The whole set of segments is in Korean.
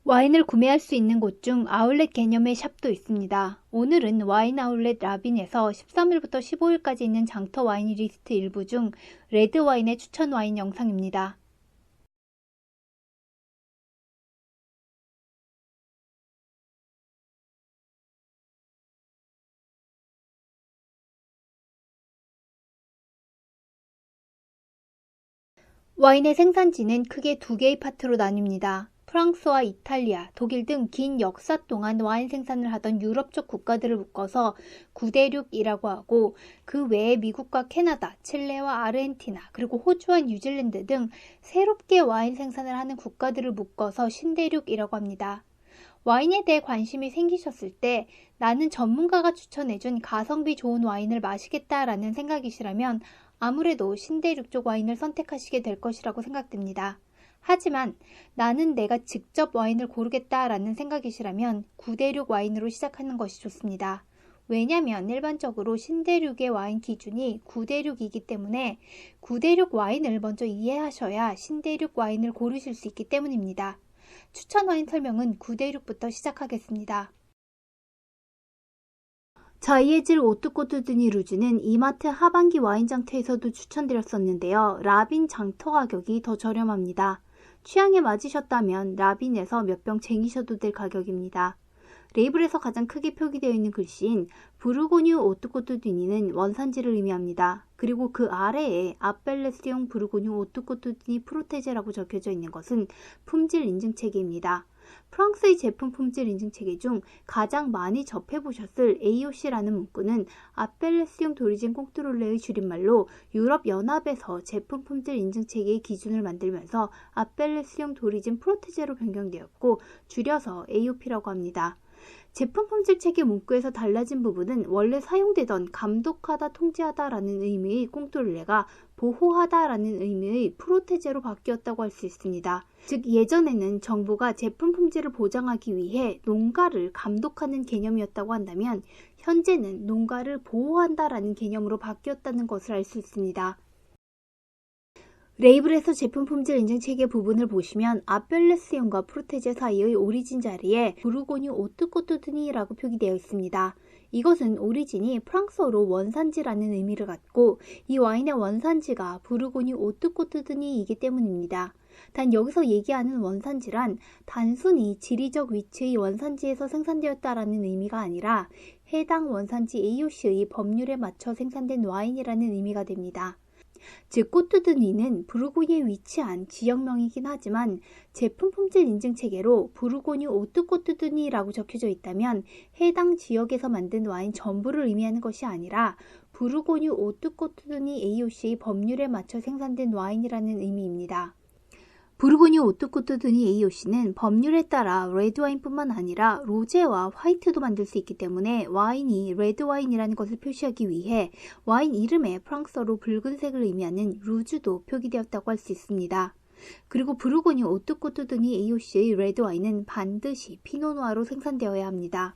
와인을 구매할 수 있는 곳 중 아울렛 개념의 샵도 있습니다. 오늘은 와인 아울렛 라빈에서 13일부터 15일까지 있는 장터 와인 리스트 일부 중 레드 와인의 추천 와인 영상입니다. 와인의 생산지는 크게 두 개의 파트로 나뉩니다. 프랑스와 이탈리아, 독일 등 긴 역사 동안 와인 생산을 하던 유럽 쪽 국가들을 묶어서 구대륙이라고 하고, 그 외에 미국과 캐나다, 칠레와 아르헨티나, 그리고 호주와 뉴질랜드 등 새롭게 와인 생산을 하는 국가들을 묶어서 신대륙이라고 합니다. 와인에 대해 관심이 생기셨을 때 나는 전문가가 추천해준 가성비 좋은 와인을 마시겠다라는 생각이시라면 아무래도 신대륙 쪽 와인을 선택하시게 될 것이라고 생각됩니다. 하지만 나는 내가 직접 와인을 고르겠다라는 생각이시라면 구대륙 와인으로 시작하는 것이 좋습니다. 왜냐면 일반적으로 신대륙의 와인 기준이 구대륙이기 때문에 구대륙 와인을 먼저 이해하셔야 신대륙 와인을 고르실 수 있기 때문입니다. 추천 와인 설명은 구대륙부터 시작하겠습니다. 자이에질 오뚜코뚜드니 루즈는 이마트 하반기 와인 장터에서도 추천드렸었는데요. 라빈 장터 가격이 더 저렴합니다. 취향에 맞으셨다면 라빈에서 몇 병 쟁이셔도 될 가격입니다. 레이블에서 가장 크게 표기되어 있는 글씨인 부르고뉴 오뚜코뚜드니는 원산지를 의미합니다. 그리고 그 아래에 아펠레스용 부르고뉴 오뚜코뚜드니 프로테제라고 적혀져 있는 것은 품질 인증 체계입니다. 프랑스의 제품 품질 인증 체계 중 가장 많이 접해보셨을 AOC라는 문구는 아펠레스용 도리진 꽁트롤레의 줄임말로 유럽연합에서 제품 품질 인증 체계의 기준을 만들면서 아펠레스용 도리진 프로테제로 변경되었고 줄여서 AOP라고 합니다. 제품 품질 체계 문구에서 달라진 부분은 원래 사용되던 감독하다, 통제하다 라는 의미의 꽁트롤레가 보호하다 라는 의미의 프로테제로 바뀌었다고 할 수 있습니다. 즉 예전에는 정부가 제품 품질을 보장하기 위해 농가를 감독하는 개념이었다고 한다면 현재는 농가를 보호한다 라는 개념으로 바뀌었다는 것을 알 수 있습니다. 레이블에서 제품 품질 인증 체계 부분을 보시면 아펠레스용과 프로테제 사이의 오리진 자리에 부르고뉴 오뚜코뚜드니라고 표기되어 있습니다. 이것은 오리진이 프랑스어로 원산지라는 의미를 갖고 이 와인의 원산지가 부르고뉴 오뚜코뚜드니이기 때문입니다. 단 여기서 얘기하는 원산지란 단순히 지리적 위치의 원산지에서 생산되었다라는 의미가 아니라 해당 원산지 AOC의 법률에 맞춰 생산된 와인이라는 의미가 됩니다. 즉 꼬뚜드니는 부르고뉴에 위치한 지역명이긴 하지만 제품 품질 인증 체계로 부르고뉴 오뚜코뚜드니라고 적혀져 있다면 해당 지역에서 만든 와인 전부를 의미하는 것이 아니라 부르고뉴 오뚜코뚜드니 AOC 법률에 맞춰 생산된 와인이라는 의미입니다. 부르고뉴 오뚜코뚜드니 AOC는 법률에 따라 레드와인뿐만 아니라 로제와 화이트도 만들 수 있기 때문에 와인이 레드와인이라는 것을 표시하기 위해 와인 이름에 프랑스어로 붉은색을 의미하는 루즈도 표기되었다고 할 수 있습니다. 그리고 부르고뉴 오뚜코뚜드니 AOC의 레드와인은 반드시 피노누아로 생산되어야 합니다.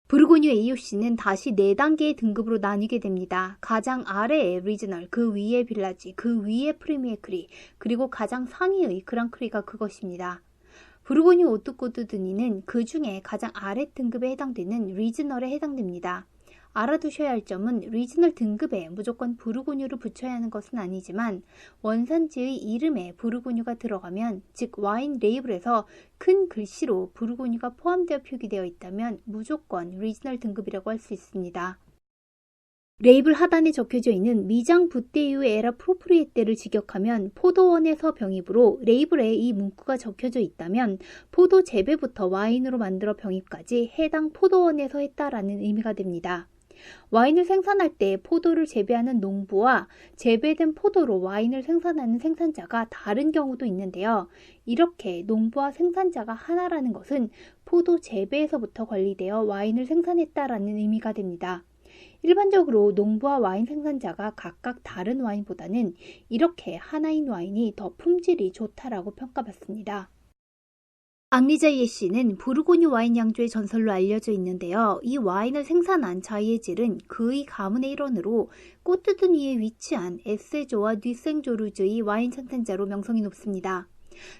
부르고뉴 AOC는 다시 4단계의 등급으로 나뉘게 됩니다. 가장 아래에 리저널, 그 위에 빌라지, 그 위에 프리미에 크리, 그리고 가장 상위의 그랑크리가 그것입니다. 부르고뉴 오뚜코뚜드니는 그 중에 가장 아래 등급에 해당되는 리저널에 해당됩니다. 알아두셔야 할 점은 리저널 등급에 무조건 부르고뉴를 붙여야 하는 것은 아니지만 원산지의 이름에 부르고뉴가 들어가면 즉 와인 레이블에서 큰 글씨로 부르고뉴가 포함되어 표기되어 있다면 무조건 리저널 등급이라고 할 수 있습니다. 레이블 하단에 적혀져 있는 미장 부테유 에라 프로프리에테를 직역하면 포도원에서 병입으로 레이블에 이 문구가 적혀져 있다면 포도 재배부터 와인으로 만들어 병입까지 해당 포도원에서 했다라는 의미가 됩니다. 와인을 생산할 때 포도를 재배하는 농부와 재배된 포도로 와인을 생산하는 생산자가 다른 경우도 있는데요. 이렇게 농부와 생산자가 하나라는 것은 포도 재배에서부터 관리되어 와인을 생산했다라는 의미가 됩니다. 일반적으로 농부와 와인 생산자가 각각 다른 와인보다는 이렇게 하나인 와인이 더 품질이 좋다라고 평가받습니다. 앙리 자이에씨는 부르고뉴 와인 양조의 전설로 알려져 있는데요. 이 와인을 생산한 자이에질은 그의 가문의 일원으로 꼬뚜드니에 위치한 에세조와 뉘생조르즈의 와인 생산자로 명성이 높습니다.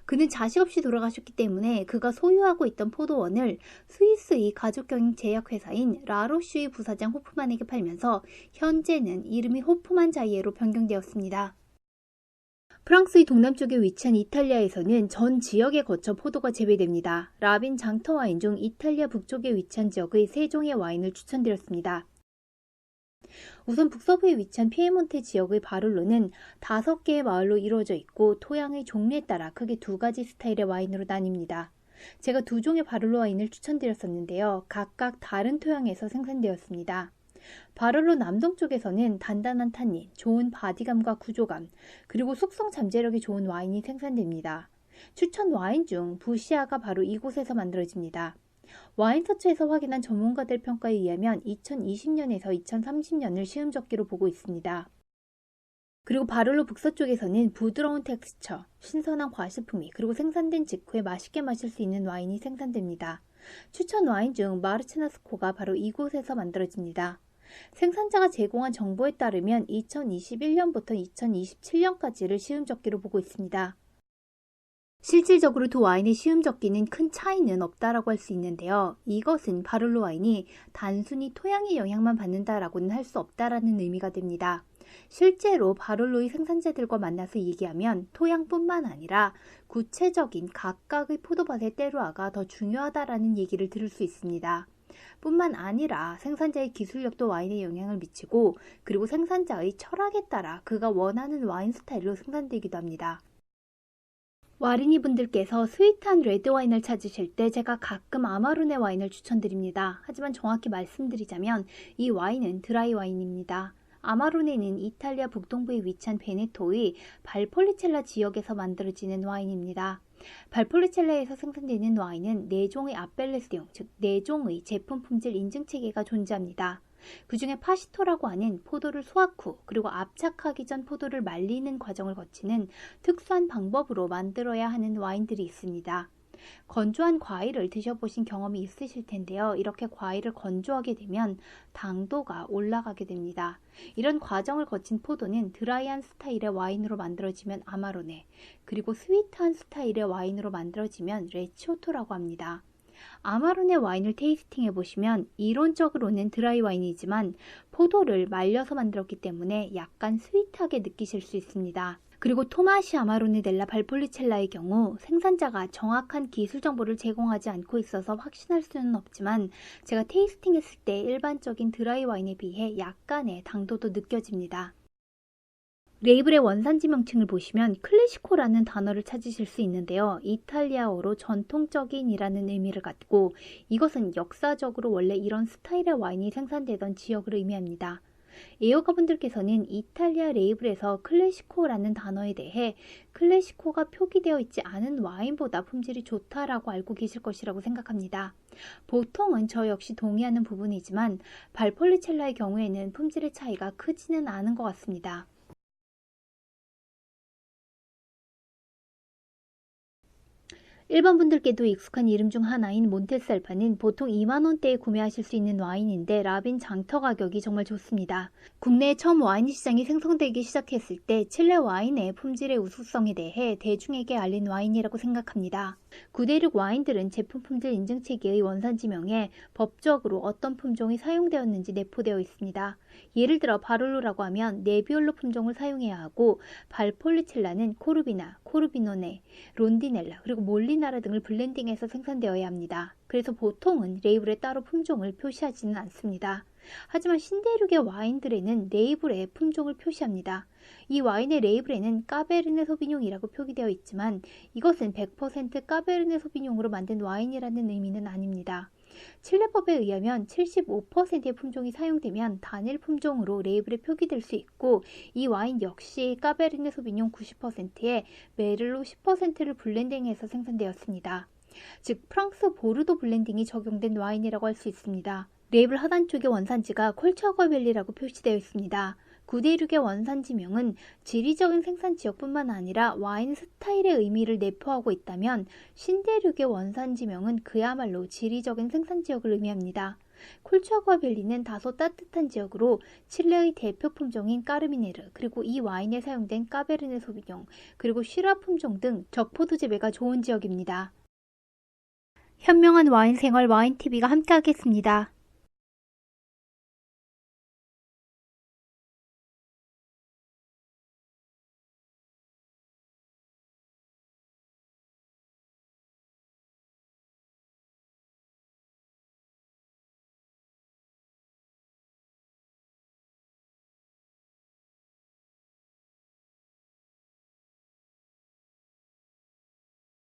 그는 자식 없이 돌아가셨기 때문에 그가 소유하고 있던 포도원을 스위스의 가족경영 제약회사인 라로슈의 부사장 호프만에게 팔면서 현재는 이름이 호프만 자이에로 변경되었습니다. 프랑스의 동남쪽에 위치한 이탈리아에서는 전 지역에 거쳐 포도가 재배됩니다. 라빈 장터 와인 중 이탈리아 북쪽에 위치한 지역의 세 종의 와인을 추천드렸습니다. 우선 북서부에 위치한 피에몬테 지역의 바를로는 5개의 마을로 이루어져 있고 토양의 종류에 따라 크게 2가지 스타일의 와인으로 나뉩니다. 제가 2종의 바를로 와인을 추천드렸었는데요. 각각 다른 토양에서 생산되었습니다. 바를로 남동쪽에서는 단단한 탄닌, 좋은 바디감과 구조감, 그리고 숙성 잠재력이 좋은 와인이 생산됩니다. 추천 와인 중 부시아가 바로 이곳에서 만들어집니다. 와인서처에서 확인한 전문가들 평가에 의하면 2020년에서 2030년을 시음적기로 보고 있습니다. 그리고 바를로 북서쪽에서는 부드러운 텍스처, 신선한 과실풍미, 그리고 생산된 직후에 맛있게 마실 수 있는 와인이 생산됩니다. 추천 와인 중 마르체나스코가 바로 이곳에서 만들어집니다. 생산자가 제공한 정보에 따르면 2021년부터 2027년까지를 시음적기로 보고 있습니다. 실질적으로 두 와인의 시음적기는 큰 차이는 없다라고 할 수 있는데요. 이것은 바를로 와인이 단순히 토양의 영향만 받는다라고는 할 수 없다라는 의미가 됩니다. 실제로 바를로의 생산자들과 만나서 얘기하면 토양뿐만 아니라 구체적인 각각의 포도밭의 때루아가 더 중요하다라는 얘기를 들을 수 있습니다. 뿐만 아니라 생산자의 기술력도 와인에 영향을 미치고 그리고 생산자의 철학에 따라 그가 원하는 와인 스타일로 생산되기도 합니다. 와린이 분들께서 스위트한 레드와인을 찾으실 때 제가 가끔 아마루네 와인을 추천드립니다. 하지만 정확히 말씀드리자면 이 와인은 드라이 와인입니다. 아마루네는 이탈리아 북동부에 위치한 베네토의 발폴리첼라 지역에서 만들어지는 와인입니다. 발폴리첼라에서 생산되는 와인은 4종의 아펠레스용, 즉 4종의 제품 품질 인증 체계가 존재합니다. 그 중에 파시토라고 하는 포도를 수확 후 그리고 압착하기 전 포도를 말리는 과정을 거치는 특수한 방법으로 만들어야 하는 와인들이 있습니다. 건조한 과일을 드셔보신 경험이 있으실 텐데요. 이렇게 과일을 건조하게 되면 당도가 올라가게 됩니다. 이런 과정을 거친 포도는 드라이한 스타일의 와인으로 만들어지면 아마로네, 그리고 스위트한 스타일의 와인으로 만들어지면 레치오토라고 합니다. 아마로네 와인을 테이스팅 해보시면 이론적으로는 드라이 와인이지만 포도를 말려서 만들었기 때문에 약간 스위트하게 느끼실 수 있습니다. 그리고 토마시 아마로네 델라 발폴리첼라의 경우 생산자가 정확한 기술 정보를 제공하지 않고 있어서 확신할 수는 없지만 제가 테이스팅 했을 때 일반적인 드라이 와인에 비해 약간의 당도도 느껴집니다. 레이블의 원산지 명칭을 보시면 클래시코라는 단어를 찾으실 수 있는데요. 이탈리아어로 전통적인이라는 의미를 갖고 이것은 역사적으로 원래 이런 스타일의 와인이 생산되던 지역을 의미합니다. 애호가분들께서는 이탈리아 레이블에서 클래시코라는 단어에 대해 클래시코가 표기되어 있지 않은 와인보다 품질이 좋다라고 알고 계실 것이라고 생각합니다. 보통은 저 역시 동의하는 부분이지만 발폴리첼라의 경우에는 품질의 차이가 크지는 않은 것 같습니다. 일반 분들께도 익숙한 이름 중 하나인 몬테살파는 보통 2만원대에 구매하실 수 있는 와인인데 라빈 장터 가격이 정말 좋습니다. 국내에 처음 와인 시장이 생성되기 시작했을 때 칠레 와인의 품질의 우수성에 대해 대중에게 알린 와인이라고 생각합니다. 9대륙 와인들은 제품 품질 인증 체계의 원산지명에 법적으로 어떤 품종이 사용되었는지 내포되어 있습니다. 예를 들어 바를로라고 하면 네비올로 품종을 사용해야 하고 발폴리첼라는 코르비나, 코르비노네, 론디넬라 그리고 몰리나라 등을 블렌딩해서 생산되어야 합니다. 그래서 보통은 레이블에 따로 품종을 표시하지는 않습니다. 하지만 신대륙의 와인들에는 레이블에 품종을 표시합니다. 이 와인의 레이블에는 까베르네 소비뇽이라고 표기되어 있지만 이것은 100% 까베르네 소비뇽으로 만든 와인이라는 의미는 아닙니다. 칠레법에 의하면 75%의 품종이 사용되면 단일 품종으로 레이블에 표기될 수 있고 이 와인 역시 까베르네 소비뇽 90%에 메를로 10%를 블렌딩해서 생산되었습니다. 즉 프랑스 보르도 블렌딩이 적용된 와인이라고 할 수 있습니다. 레이블 하단 쪽의 원산지가 콜처거밸리라고 표시되어 있습니다. 9대륙의 원산지명은 지리적인 생산지역뿐만 아니라 와인 스타일의 의미를 내포하고 있다면 신대륙의 원산지명은 그야말로 지리적인 생산지역을 의미합니다. 콜차과 밸리는 다소 따뜻한 지역으로 칠레의 대표 품종인 까르미네르, 그리고 이 와인에 사용된 까베르네 소비뇽, 그리고 시라 품종 등 적포도 재배가 좋은 지역입니다. 현명한 와인 생활 와인TV가 함께하겠습니다.